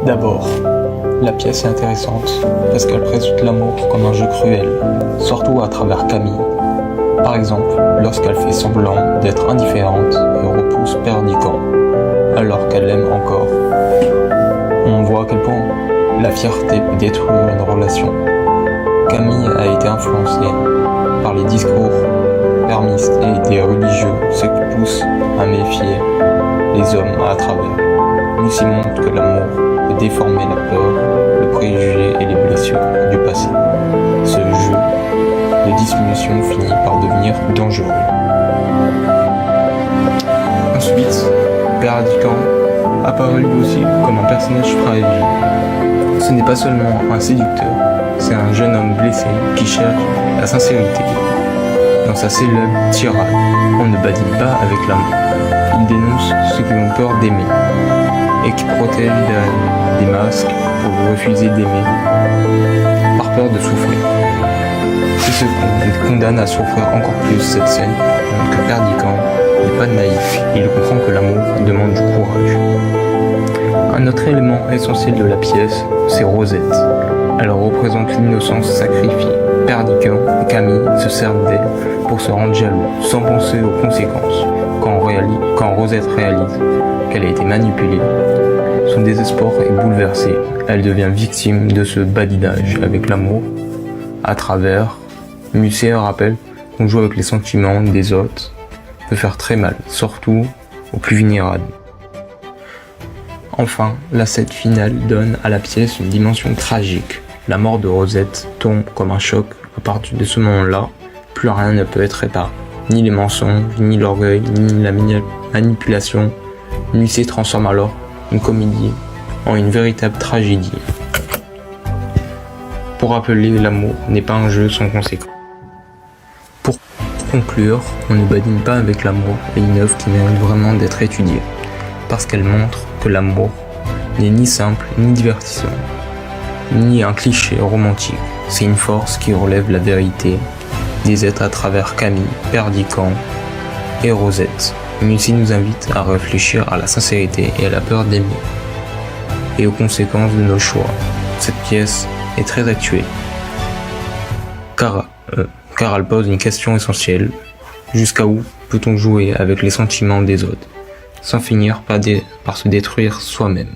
D'abord, la pièce est intéressante parce qu'elle présente l'amour comme un jeu cruel, surtout à travers Camille. Par exemple, lorsqu'elle fait semblant d'être indifférente et repousse Perdiccas, alors qu'elle l'aime encore. On voit à quel point la fierté peut détruire une relation. Camille a été influencée par les discours permistes et des religieux, ce qui pousse à méfier les hommes à travers. Lucie montre que l'amour peut déformer la peur, le préjugé et les blessures du passé. Ce jeu de dissimulation finit par devenir dangereux. Ensuite, Perdiccas apparaît lui aussi comme un personnage fragile. Ce n'est pas seulement un séducteur, c'est un jeune homme blessé qui cherche la sincérité. Dans sa célèbre tirade, on ne badine pas avec l'amour. Il dénonce ceux qui ont peur d'aimer et qui protègent derrière des masques pour refuser d'aimer par peur de souffrir. C'est ce qui condamne à souffrir encore plus. Cette scène montre que Perdiccas n'est pas naïf, il comprend que l'amour demande du courage. Un autre élément essentiel de la pièce, c'est Rosette. Elle représente l'innocence sacrifiée. Perdiccas et Camille se servent d'elle pour se rendre jaloux, sans penser aux conséquences. Quand Rosette réalise qu'elle a été manipulée, son désespoir est bouleversé. Elle devient victime de ce badinage avec l'amour. À travers, Musset rappelle qu'on joue avec les sentiments des autres peut faire très mal, surtout aux plus vulnérables. Enfin, la scène finale donne à la pièce une dimension tragique. La mort de Rosette tombe comme un choc. À partir de ce moment-là, plus rien ne peut être réparé. Ni les mensonges, ni l'orgueil, ni la manipulation. Musset transforme alors une comédie en une véritable tragédie. Pour rappeler, l'amour n'est pas un jeu sans conséquences. Pour conclure, on ne badine pas avec l'amour est une œuvre qui mérite vraiment d'être étudiée, parce qu'elle montre que l'amour n'est ni simple, ni divertissant, ni un cliché romantique. C'est une force qui relève la vérité des êtres à travers Camille, Perdiccas et Rosette. Musset nous invite à réfléchir à la sincérité et à la peur d'aimer, et aux conséquences de nos choix. Cette pièce est très actuelle, car elle pose une question essentielle. Jusqu'à où peut-on jouer avec les sentiments des autres, sans finir par se détruire soi-même?